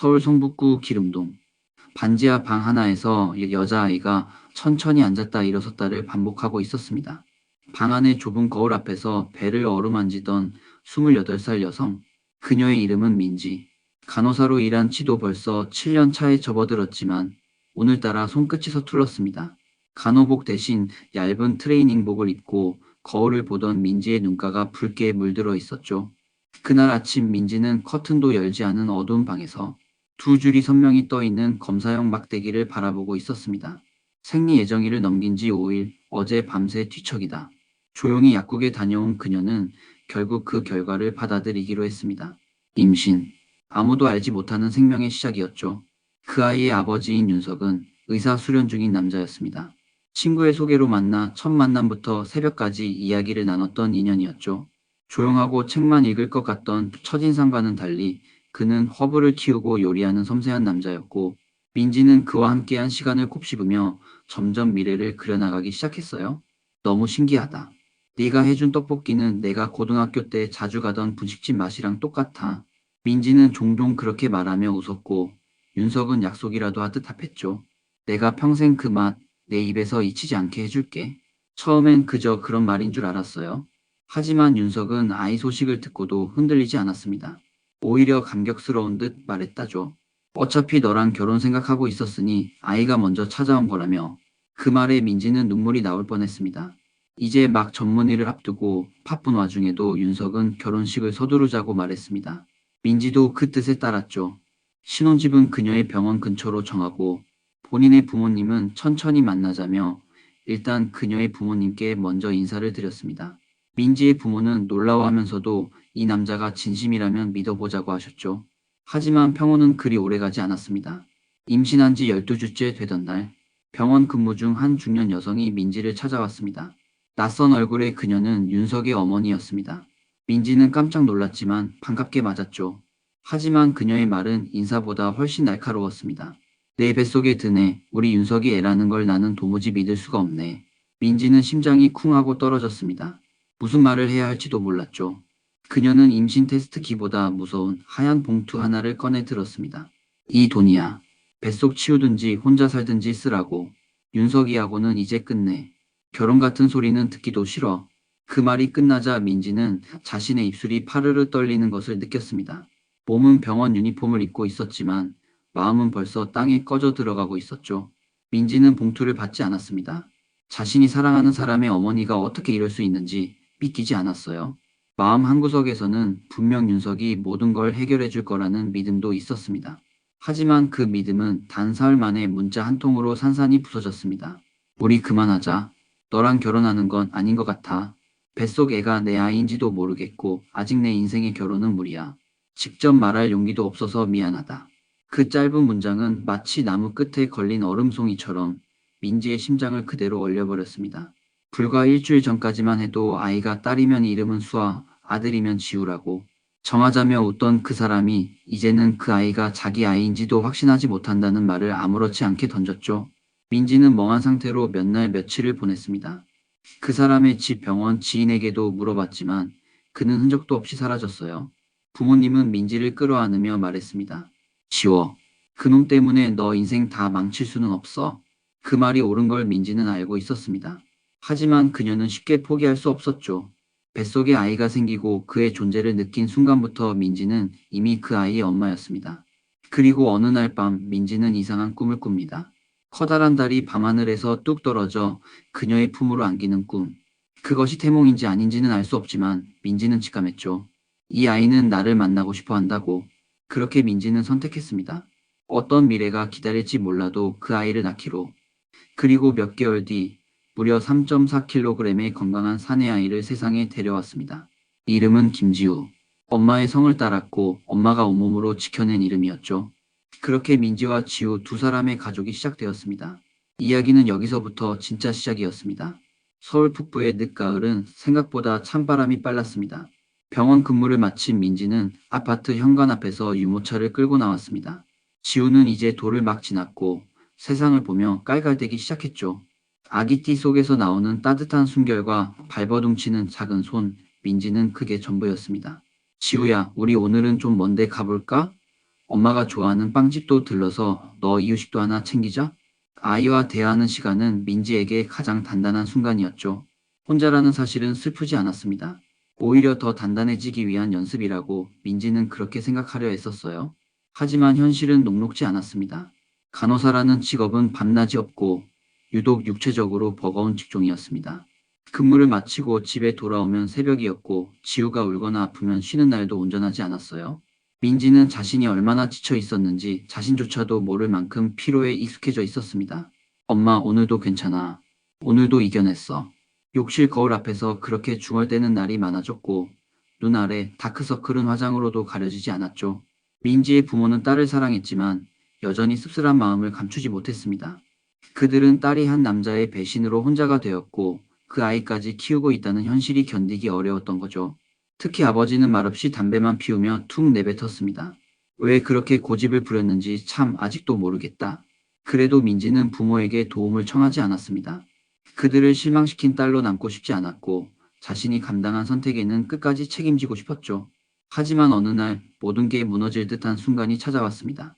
서울 성북구 기름동. 반지하 방 하나에서 여자아이가 천천히 앉았다 일어섰다를 반복하고 있었습니다. 방 안의 좁은 거울 앞에서 배를 어루만지던 28살 여성. 그녀의 이름은 민지. 간호사로 일한 지도 벌써 7년 차에 접어들었지만 오늘따라 손끝이 서툴렀습니다. 간호복 대신 얇은 트레이닝복을 입고 거울을 보던 민지의 눈가가 붉게 물들어 있었죠. 그날 아침 민지는 커튼도 열지 않은 어두운 방에서 두 줄이 선명히 떠 있는 검사용 막대기를 바라보고 있었습니다. 생리 예정일을 넘긴 지 5일, 어제 밤새 뒤척이다. 조용히 약국에 다녀온 그녀는 결국 그 결과를 받아들이기로 했습니다. 임신. 아무도 알지 못하는 생명의 시작이었죠. 그 아이의 아버지인 윤석은 의사 수련 중인 남자였습니다. 친구의 소개로 만나 첫 만남부터 새벽까지 이야기를 나눴던 인연이었죠. 조용하고 책만 읽을 것 같던 첫인상과는 달리 그는 허브를 키우고 요리하는 섬세한 남자였고, 민지는 그와 함께한 시간을 곱씹으며 점점 미래를 그려나가기 시작했어요. 너무 신기하다. 네가 해준 떡볶이는 내가 고등학교 때 자주 가던 분식집 맛이랑 똑같아. 민지는 종종 그렇게 말하며 웃었고, 윤석은 약속이라도 하듯 답했죠. 내가 평생 그 맛, 내 입에서 잊히지 않게 해줄게. 처음엔 그저 그런 말인 줄 알았어요. 하지만 윤석은 아이 소식을 듣고도 흔들리지 않았습니다. 오히려 감격스러운 듯 말했다죠. 어차피 너랑 결혼 생각하고 있었으니 아이가 먼저 찾아온 거라며. 그 말에 민지는 눈물이 나올 뻔했습니다. 이제 막 전문의를 앞두고 바쁜 와중에도 윤석은 결혼식을 서두르자고 말했습니다. 민지도 그 뜻에 따랐죠. 신혼집은 그녀의 병원 근처로 정하고 본인의 부모님은 천천히 만나자며 일단 그녀의 부모님께 먼저 인사를 드렸습니다. 민지의 부모는 놀라워하면서도 이 남자가 진심이라면 믿어보자고 하셨죠. 하지만 평온은 그리 오래가지 않았습니다. 임신한 지 12주째 되던 날, 병원 근무 중 한 중년 여성이 민지를 찾아왔습니다. 낯선 얼굴의 그녀는 윤석의 어머니였습니다. 민지는 깜짝 놀랐지만 반갑게 맞았죠. 하지만 그녀의 말은 인사보다 훨씬 날카로웠습니다. 내 뱃속에 드네. 우리 윤석이 애라는 걸 나는 도무지 믿을 수가 없네. 민지는 심장이 쿵 하고 떨어졌습니다. 무슨 말을 해야 할지도 몰랐죠. 그녀는 임신 테스트기보다 무서운 하얀 봉투 하나를 꺼내 들었습니다. 이 돈이야. 뱃속 치우든지 혼자 살든지 쓰라고. 윤석이하고는 이제 끝내. 결혼 같은 소리는 듣기도 싫어. 그 말이 끝나자 민지는 자신의 입술이 파르르 떨리는 것을 느꼈습니다. 몸은 병원 유니폼을 입고 있었지만 마음은 벌써 땅에 꺼져 들어가고 있었죠. 민지는 봉투를 받지 않았습니다. 자신이 사랑하는 사람의 어머니가 어떻게 이럴 수 있는지 믿기지 않았어요. 마음 한구석에서는 분명 윤석이 모든 걸 해결해 줄 거라는 믿음도 있었습니다. 하지만 그 믿음은 단 사흘 만에 문자 한 통으로 산산이 부서졌습니다. 우리 그만하자. 너랑 결혼하는 건 아닌 것 같아. 뱃속 애가 내 아이인지도 모르겠고 아직 내 인생의 결혼은 무리야. 직접 말할 용기도 없어서 미안하다. 그 짧은 문장은 마치 나무 끝에 걸린 얼음송이처럼 민지의 심장을 그대로 얼려버렸습니다. 불과 일주일 전까지만 해도 아이가 딸이면 이름은 수아, 아들이면 지우라고 정하자며 웃던 그 사람이 이제는 그 아이가 자기 아이인지도 확신하지 못한다는 말을 아무렇지 않게 던졌죠. 민지는 멍한 상태로 몇 날 며칠을 보냈습니다. 그 사람의 집 병원 지인에게도 물어봤지만 그는 흔적도 없이 사라졌어요. 부모님은 민지를 끌어안으며 말했습니다. 지워. 그놈 때문에 너 인생 다 망칠 수는 없어. 그 말이 옳은 걸 민지는 알고 있었습니다. 하지만 그녀는 쉽게 포기할 수 없었죠. 뱃속에 아이가 생기고 그의 존재를 느낀 순간부터 민지는 이미 그 아이의 엄마였습니다. 그리고 어느 날 밤 민지는 이상한 꿈을 꿉니다. 커다란 달이 밤하늘에서 뚝 떨어져 그녀의 품으로 안기는 꿈. 그것이 태몽인지 아닌지는 알 수 없지만 민지는 직감했죠. 이 아이는 나를 만나고 싶어 한다고. 그렇게 민지는 선택했습니다. 어떤 미래가 기다릴지 몰라도 그 아이를 낳기로. 그리고 몇 개월 뒤 무려 3.4kg의 건강한 사내 아이를 세상에 데려왔습니다. 이름은 김지우. 엄마의 성을 따랐고 엄마가 온몸으로 지켜낸 이름이었죠. 그렇게 민지와 지우 두 사람의 가족이 시작되었습니다. 이야기는 여기서부터 진짜 시작이었습니다. 서울 북부의 늦가을은 생각보다 찬바람이 빨랐습니다. 병원 근무를 마친 민지는 아파트 현관 앞에서 유모차를 끌고 나왔습니다. 지우는 이제 돌을 막 지났고 세상을 보며 깔깔대기 시작했죠. 아기띠 속에서 나오는 따뜻한 숨결과 발버둥치는 작은 손, 민지는 그게 전부였습니다. 지우야, 우리 오늘은 좀 먼데 가볼까? 엄마가 좋아하는 빵집도 들러서 너 이유식도 하나 챙기자? 아이와 대화하는 시간은 민지에게 가장 단단한 순간이었죠. 혼자라는 사실은 슬프지 않았습니다. 오히려 더 단단해지기 위한 연습이라고 민지는 그렇게 생각하려 했었어요. 하지만 현실은 녹록지 않았습니다. 간호사라는 직업은 밤낮이 없고 유독 육체적으로 버거운 직종이었습니다. 근무를 마치고 집에 돌아오면 새벽이었고 지우가 울거나 아프면 쉬는 날도 온전하지 않았어요. 민지는 자신이 얼마나 지쳐 있었는지 자신조차도 모를 만큼 피로에 익숙해져 있었습니다. 엄마, 오늘도 괜찮아. 오늘도 이겨냈어. 욕실 거울 앞에서 그렇게 중얼대는 날이 많아졌고 눈 아래 다크서클은 화장으로도 가려지지 않았죠. 민지의 부모는 딸을 사랑했지만 여전히 씁쓸한 마음을 감추지 못했습니다. 그들은 딸이 한 남자의 배신으로 혼자가 되었고 그 아이까지 키우고 있다는 현실이 견디기 어려웠던 거죠. 특히 아버지는 말없이 담배만 피우며 툭 내뱉었습니다. 왜 그렇게 고집을 부렸는지 참 아직도 모르겠다. 그래도 민지는 부모에게 도움을 청하지 않았습니다. 그들을 실망시킨 딸로 남고 싶지 않았고 자신이 감당한 선택에는 끝까지 책임지고 싶었죠. 하지만 어느 날 모든 게 무너질 듯한 순간이 찾아왔습니다.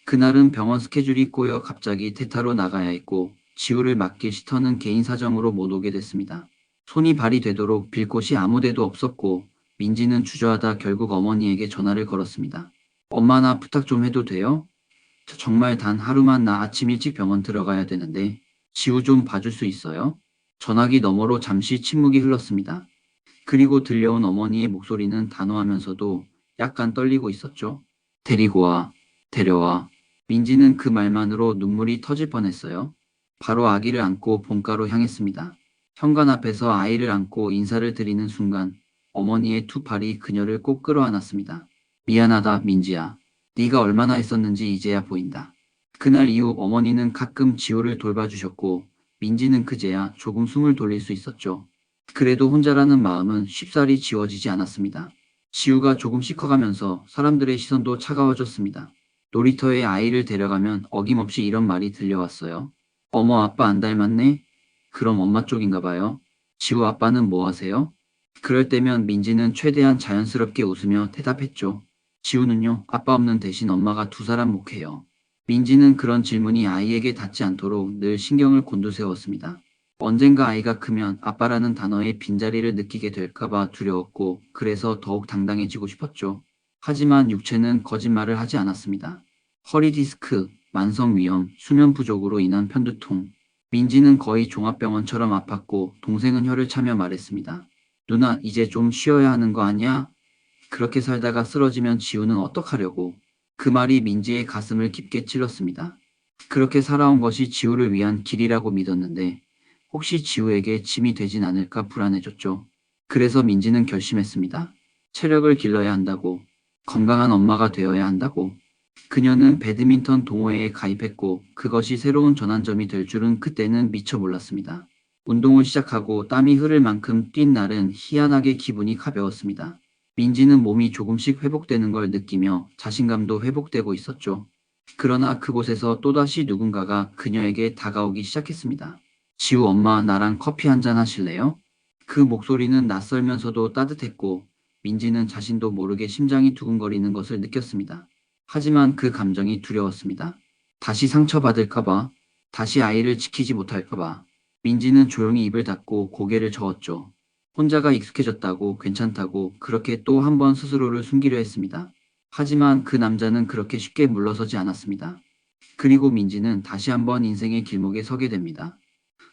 그날은 병원 스케줄이 꼬여 갑자기 태타로 나가야 했고 지우를 맡길 시터는 개인 사정으로 못 오게 됐습니다. 손이 발이 되도록 빌 곳이 아무 데도 없었고 민지는 주저하다 결국 어머니에게 전화를 걸었습니다. 엄마, 나 부탁 좀 해도 돼요? 저 정말 단 하루만 나 아침 일찍 병원 들어가야 되는데 지우 좀 봐줄 수 있어요? 전화기 너머로 잠시 침묵이 흘렀습니다. 그리고 들려온 어머니의 목소리는 단호하면서도 약간 떨리고 있었죠. 데리고 와, 데려와. 민지는 그 말만으로 눈물이 터질 뻔했어요. 바로 아기를 안고 본가로 향했습니다. 현관 앞에서 아이를 안고 인사를 드리는 순간 어머니의 두 팔이 그녀를 꼭 끌어안았습니다. 미안하다, 민지야. 네가 얼마나 했었는지 이제야 보인다. 그날 이후 어머니는 가끔 지호를 돌봐주셨고 민지는 그제야 조금 숨을 돌릴 수 있었죠. 그래도 혼자라는 마음은 쉽사리 지워지지 않았습니다. 지우가 조금씩 커가면서 사람들의 시선도 차가워졌습니다. 놀이터에 아이를 데려가면 어김없이 이런 말이 들려왔어요. 어머, 아빠 안 닮았네? 그럼 엄마 쪽인가 봐요. 지우 아빠는 뭐 하세요? 그럴 때면 민지는 최대한 자연스럽게 웃으며 대답했죠. 지우는요, 아빠 없는 대신 엄마가 두 사람 목해요. 민지는 그런 질문이 아이에게 닿지 않도록 늘 신경을 곤두세웠습니다. 언젠가 아이가 크면 아빠라는 단어의 빈자리를 느끼게 될까봐 두려웠고, 그래서 더욱 당당해지고 싶었죠. 하지만 육체는 거짓말을 하지 않았습니다. 허리 디스크, 만성 위염, 수면 부족으로 인한 편두통. 민지는 거의 종합병원처럼 아팠고 동생은 혀를 차며 말했습니다. 누나, 이제 좀 쉬어야 하는 거 아니야? 그렇게 살다가 쓰러지면 지우는 어떡하려고. 그 말이 민지의 가슴을 깊게 찔렀습니다. 그렇게 살아온 것이 지우를 위한 길이라고 믿었는데 혹시 지우에게 짐이 되진 않을까 불안해졌죠. 그래서 민지는 결심했습니다. 체력을 길러야 한다고. 건강한 엄마가 되어야 한다고. 그녀는 배드민턴 동호회에 가입했고 그것이 새로운 전환점이 될 줄은 그때는 미처 몰랐습니다. 운동을 시작하고 땀이 흐를 만큼 뛴 날은 희한하게 기분이 가벼웠습니다. 민지는 몸이 조금씩 회복되는 걸 느끼며 자신감도 회복되고 있었죠. 그러나 그곳에서 또다시 누군가가 그녀에게 다가오기 시작했습니다. 지우 엄마, 나랑 커피 한잔 하실래요? 그 목소리는 낯설면서도 따뜻했고 민지는 자신도 모르게 심장이 두근거리는 것을 느꼈습니다. 하지만 그 감정이 두려웠습니다. 다시 상처받을까봐, 다시 아이를 지키지 못할까봐. 민지는 조용히 입을 닫고 고개를 저었죠. 혼자가 익숙해졌다고, 괜찮다고 그렇게 또 한 번 스스로를 숨기려 했습니다. 하지만 그 남자는 그렇게 쉽게 물러서지 않았습니다. 그리고 민지는 다시 한번 인생의 길목에 서게 됩니다.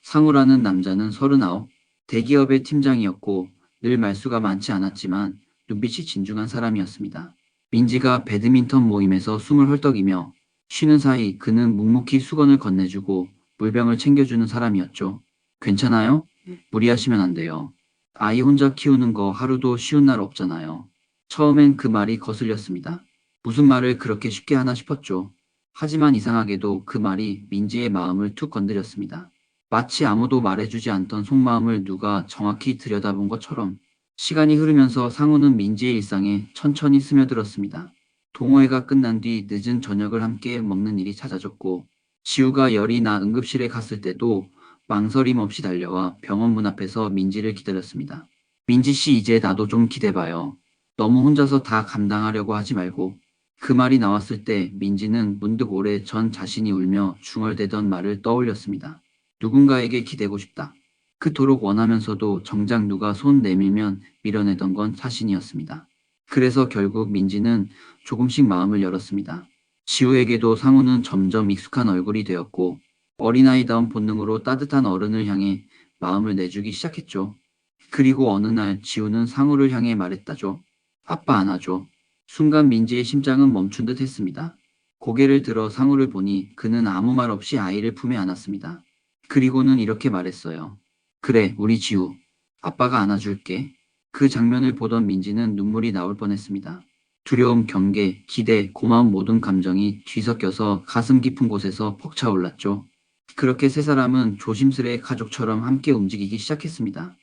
상우라는 남자는 39, 대기업의 팀장이었고 늘 말수가 많지 않았지만 눈빛이 진중한 사람이었습니다. 민지가 배드민턴 모임에서 숨을 헐떡이며 쉬는 사이 그는 묵묵히 수건을 건네주고 물병을 챙겨주는 사람이었죠. 괜찮아요? 무리하시면 안 돼요. 아이 혼자 키우는 거 하루도 쉬운 날 없잖아요. 처음엔 그 말이 거슬렸습니다. 무슨 말을 그렇게 쉽게 하나 싶었죠. 하지만 이상하게도 그 말이 민지의 마음을 툭 건드렸습니다. 마치 아무도 말해주지 않던 속마음을 누가 정확히 들여다본 것처럼. 시간이 흐르면서 상우는 민지의 일상에 천천히 스며들었습니다. 동호회가 끝난 뒤 늦은 저녁을 함께 먹는 일이 잦아졌고 지우가 열이 나 응급실에 갔을 때도 망설임 없이 달려와 병원 문 앞에서 민지를 기다렸습니다. 민지 씨, 이제 나도 좀 기대봐요. 너무 혼자서 다 감당하려고 하지 말고. 그 말이 나왔을 때 민지는 문득 오래전 자신이 울며 중얼대던 말을 떠올렸습니다. 누군가에게 기대고 싶다. 그토록 원하면서도 정작 누가 손 내밀면 밀어내던 건 자신이었습니다. 그래서 결국 민지는 조금씩 마음을 열었습니다. 지우에게도 상우는 점점 익숙한 얼굴이 되었고 어린아이다운 본능으로 따뜻한 어른을 향해 마음을 내주기 시작했죠. 그리고 어느 날 지우는 상우를 향해 말했다죠. 아빠 안아줘. 순간 민지의 심장은 멈춘 듯 했습니다. 고개를 들어 상우를 보니 그는 아무 말 없이 아이를 품에 안았습니다. 그리고는 이렇게 말했어요. 그래, 우리 지우. 아빠가 안아줄게. 그 장면을 보던 민지는 눈물이 나올 뻔했습니다. 두려움, 경계, 기대, 고마움 모든 감정이 뒤섞여서 가슴 깊은 곳에서 벅차올랐죠. 그렇게 세 사람은 조심스레 가족처럼 함께 움직이기 시작했습니다.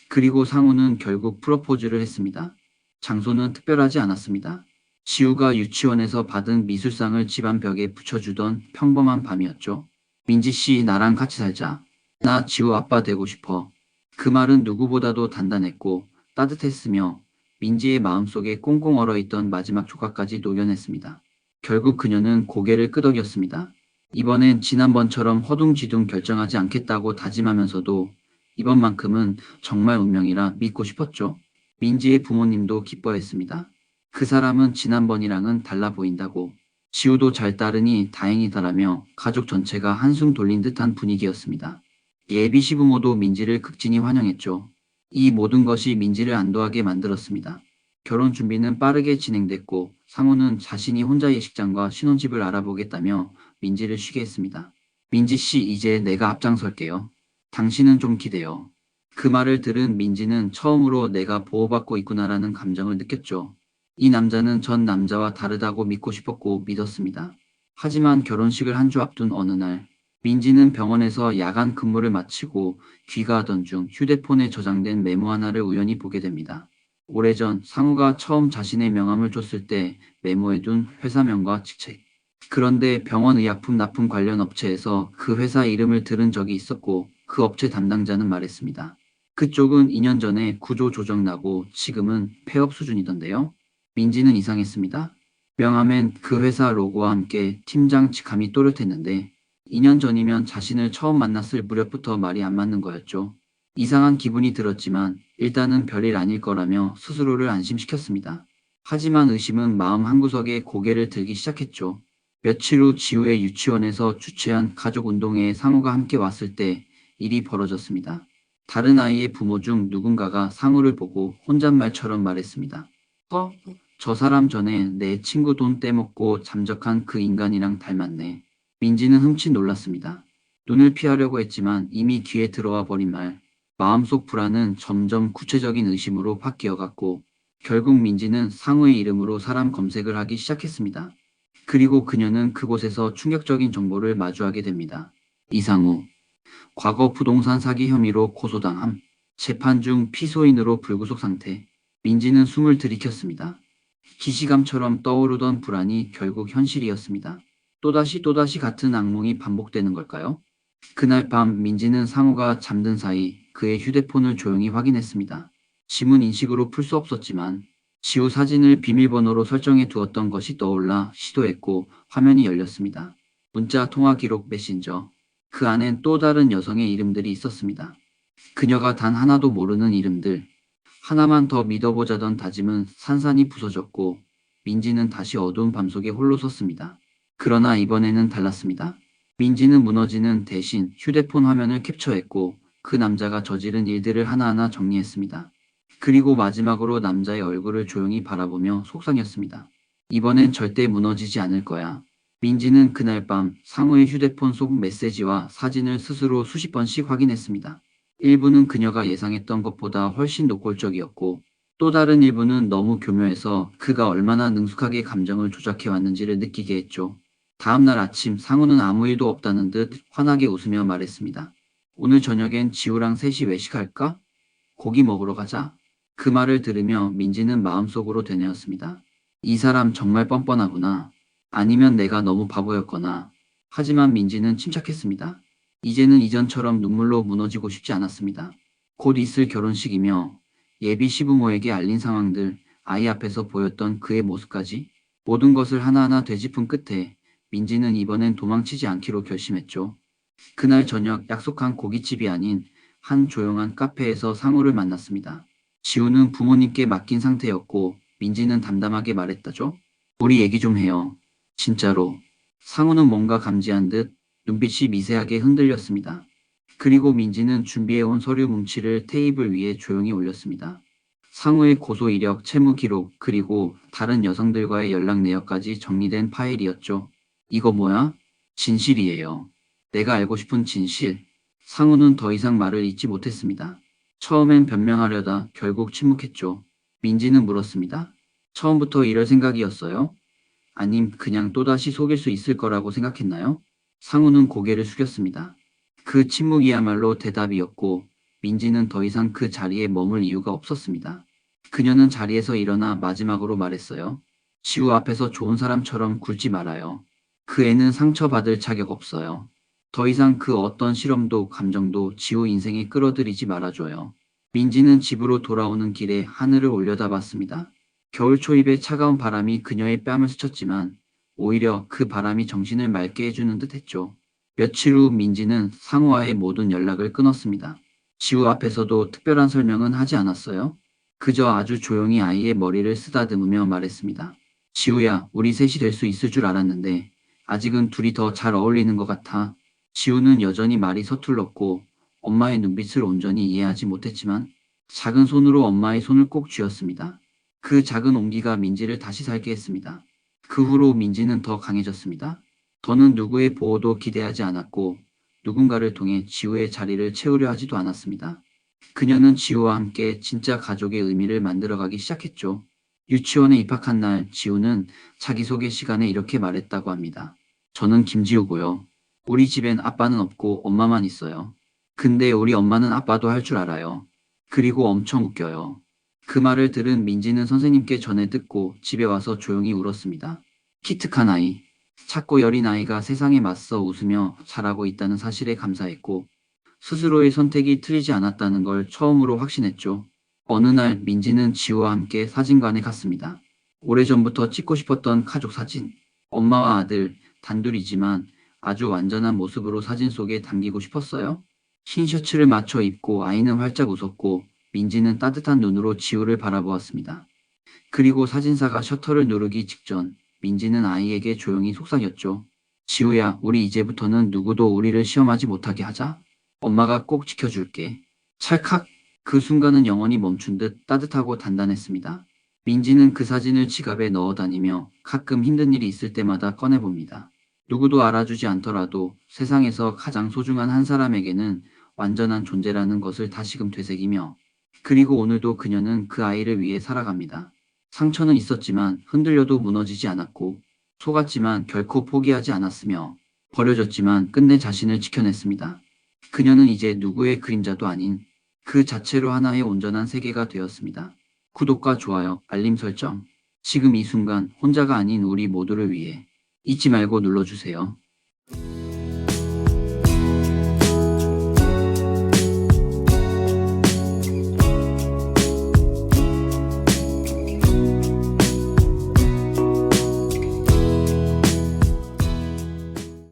그리고 상우는 결국 프로포즈를 했습니다. 장소는 특별하지 않았습니다. 지우가 유치원에서 받은 미술상을 집안 벽에 붙여주던 평범한 밤이었죠. 민지 씨, 나랑 같이 살자. 나 지우 아빠 되고 싶어. 그 말은 누구보다도 단단했고 따뜻했으며 민지의 마음속에 꽁꽁 얼어있던 마지막 조각까지 녹여냈습니다. 결국 그녀는 고개를 끄덕였습니다. 이번엔 지난번처럼 허둥지둥 결정하지 않겠다고 다짐하면서도 이번만큼은 정말 운명이라 믿고 싶었죠. 민지의 부모님도 기뻐했습니다. 그 사람은 지난번이랑은 달라 보인다고. 지우도 잘 따르니 다행이다라며 가족 전체가 한숨 돌린 듯한 분위기였습니다. 예비 시부모도 민지를 극진히 환영했죠. 이 모든 것이 민지를 안도하게 만들었습니다. 결혼 준비는 빠르게 진행됐고 상우는 자신이 혼자 예식장과 신혼집을 알아보겠다며 민지를 쉬게 했습니다. 민지 씨, 이제 내가 앞장설게요. 당신은 좀 기대요. 그 말을 들은 민지는 처음으로 내가 보호받고 있구나라는 감정을 느꼈죠. 이 남자는 전 남자와 다르다고 믿고 싶었고 믿었습니다. 하지만 결혼식을 한 주 앞둔 어느 날, 민지는 병원에서 야간 근무를 마치고 귀가하던 중 휴대폰에 저장된 메모 하나를 우연히 보게 됩니다. 오래전 상우가 처음 자신의 명함을 줬을 때 메모해둔 회사명과 직책. 그런데 병원 의약품 납품 관련 업체에서 그 회사 이름을 들은 적이 있었고 그 업체 담당자는 말했습니다. 그쪽은 2년 전에 구조 조정 나고 지금은 폐업 수준이던데요. 민지는 이상했습니다. 명함엔 그 회사 로고와 함께 팀장 직함이 또렷했는데 2년 전이면 자신을 처음 만났을 무렵부터 말이 안 맞는 거였죠. 이상한 기분이 들었지만 일단은 별일 아닐 거라며 스스로를 안심시켰습니다. 하지만 의심은 마음 한구석에 고개를 들기 시작했죠. 며칠 후 지우의 유치원에서 주최한 가족 운동회에 상우가 함께 왔을 때 일이 벌어졌습니다. 다른 아이의 부모 중 누군가가 상우를 보고 혼잣말처럼 말했습니다. 저 사람 전에 내 친구 돈 떼먹고 잠적한 그 인간이랑 닮았네. 민지는 흠칫 놀랐습니다. 눈을 피하려고 했지만 이미 귀에 들어와 버린 말. 마음속 불안은 점점 구체적인 의심으로 바뀌어갔고 결국 민지는 상우의 이름으로 사람 검색을 하기 시작했습니다. 그리고 그녀는 그곳에서 충격적인 정보를 마주하게 됩니다. 이상우. 과거 부동산 사기 혐의로 고소당함. 재판 중 피소인으로 불구속 상태. 민지는 숨을 들이켰습니다. 기시감처럼 떠오르던 불안이 결국 현실이었습니다. 또다시 같은 악몽이 반복되는 걸까요? 그날 밤 민지는 상우가 잠든 사이 그의 휴대폰을 조용히 확인했습니다. 지문 인식으로 풀 수 없었지만 지우 사진을 비밀번호로 설정해 두었던 것이 떠올라 시도했고 화면이 열렸습니다. 문자 통화 기록 메신저. 그 안엔 또 다른 여성의 이름들이 있었습니다. 그녀가 단 하나도 모르는 이름들. 하나만 더 믿어보자던 다짐은 산산이 부서졌고 민지는 다시 어두운 밤속에 홀로 섰습니다. 그러나 이번에는 달랐습니다. 민지는 무너지는 대신 휴대폰 화면을 캡처했고 그 남자가 저지른 일들을 하나하나 정리했습니다. 그리고 마지막으로 남자의 얼굴을 조용히 바라보며 속상했습니다. 이번엔 절대 무너지지 않을 거야. 민지는 그날 밤 상우의 휴대폰 속 메시지와 사진을 스스로 수십 번씩 확인했습니다. 일부는 그녀가 예상했던 것보다 훨씬 노골적이었고 또 다른 일부는 너무 교묘해서 그가 얼마나 능숙하게 감정을 조작해왔는지를 느끼게 했죠. 다음 날 아침 상우는 아무 일도 없다는 듯 환하게 웃으며 말했습니다. 오늘 저녁엔 지우랑 셋이 외식할까? 고기 먹으러 가자. 그 말을 들으며 민지는 마음속으로 되뇌었습니다. 이 사람 정말 뻔뻔하구나. 아니면 내가 너무 바보였거나. 하지만 민지는 침착했습니다. 이제는 이전처럼 눈물로 무너지고 싶지 않았습니다. 곧 있을 결혼식이며 예비 시부모에게 알린 상황들, 아이 앞에서 보였던 그의 모습까지 모든 것을 하나하나 되짚은 끝에 민지는 이번엔 도망치지 않기로 결심했죠. 그날 저녁 약속한 고깃집이 아닌 한 조용한 카페에서 상우를 만났습니다. 지우는 부모님께 맡긴 상태였고 민지는 담담하게 말했다죠. 우리 얘기 좀 해요. 진짜로. 상우는 뭔가 감지한 듯 눈빛이 미세하게 흔들렸습니다. 그리고 민지는 준비해온 서류 뭉치를 테이블 위에 조용히 올렸습니다. 상우의 고소 이력, 채무 기록, 그리고 다른 여성들과의 연락 내역까지 정리된 파일이었죠. 이거 뭐야? 진실이에요. 내가 알고 싶은 진실. 상우는 더 이상 말을 잇지 못했습니다. 처음엔 변명하려다 결국 침묵했죠. 민지는 물었습니다. 처음부터 이럴 생각이었어요? 아님 그냥 또다시 속일 수 있을 거라고 생각했나요? 상우는 고개를 숙였습니다. 그 침묵이야말로 대답이었고 민지는 더 이상 그 자리에 머물 이유가 없었습니다. 그녀는 자리에서 일어나 마지막으로 말했어요. 지우 앞에서 좋은 사람처럼 굴지 말아요. 그 애는 상처받을 자격 없어요. 더 이상 그 어떤 실험도 감정도 지우 인생에 끌어들이지 말아줘요. 민지는 집으로 돌아오는 길에 하늘을 올려다봤습니다. 겨울 초입의 차가운 바람이 그녀의 뺨을 스쳤지만 오히려 그 바람이 정신을 맑게 해주는 듯 했죠. 며칠 후 민지는 상우와의 모든 연락을 끊었습니다. 지우 앞에서도 특별한 설명은 하지 않았어요. 그저 아주 조용히 아이의 머리를 쓰다듬으며 말했습니다. 지우야, 우리 셋이 될 수 있을 줄 알았는데 아직은 둘이 더 잘 어울리는 것 같아. 지우는 여전히 말이 서툴렀고 엄마의 눈빛을 온전히 이해하지 못했지만 작은 손으로 엄마의 손을 꼭 쥐었습니다. 그 작은 온기가 민지를 다시 살게 했습니다. 그 후로 민지는 더 강해졌습니다. 더는 누구의 보호도 기대하지 않았고 누군가를 통해 지우의 자리를 채우려 하지도 않았습니다. 그녀는 지우와 함께 진짜 가족의 의미를 만들어가기 시작했죠. 유치원에 입학한 날 지우는 자기소개 시간에 이렇게 말했다고 합니다. 저는 김지우고요. 우리 집엔 아빠는 없고 엄마만 있어요. 근데 우리 엄마는 아빠도 할 줄 알아요. 그리고 엄청 웃겨요. 그 말을 들은 민지는 선생님께 전해 듣고 집에 와서 조용히 울었습니다. 기특한 아이, 작고 여린 아이가 세상에 맞서 웃으며 자라고 있다는 사실에 감사했고 스스로의 선택이 틀리지 않았다는 걸 처음으로 확신했죠. 어느 날 민지는 지우와 함께 사진관에 갔습니다. 오래전부터 찍고 싶었던 가족 사진. 엄마와 아들, 단둘이지만 아주 완전한 모습으로 사진 속에 담기고 싶었어요. 흰 셔츠를 맞춰 입고 아이는 활짝 웃었고 민지는 따뜻한 눈으로 지우를 바라보았습니다. 그리고 사진사가 셔터를 누르기 직전 민지는 아이에게 조용히 속삭였죠. 지우야, 우리 이제부터는 누구도 우리를 시험하지 못하게 하자. 엄마가 꼭 지켜줄게. 찰칵! 그 순간은 영원히 멈춘 듯 따뜻하고 단단했습니다. 민지는 그 사진을 지갑에 넣어 다니며 가끔 힘든 일이 있을 때마다 꺼내봅니다. 누구도 알아주지 않더라도 세상에서 가장 소중한 한 사람에게는 완전한 존재라는 것을 다시금 되새기며 그리고 오늘도 그녀는 그 아이를 위해 살아갑니다. 상처는 있었지만 흔들려도 무너지지 않았고 속았지만 결코 포기하지 않았으며 버려졌지만 끝내 자신을 지켜냈습니다. 그녀는 이제 누구의 그림자도 아닌 그 자체로 하나의 온전한 세계가 되었습니다. 구독과 좋아요, 알림 설정. 지금 이 순간 혼자가 아닌 우리 모두를 위해 잊지 말고 눌러주세요.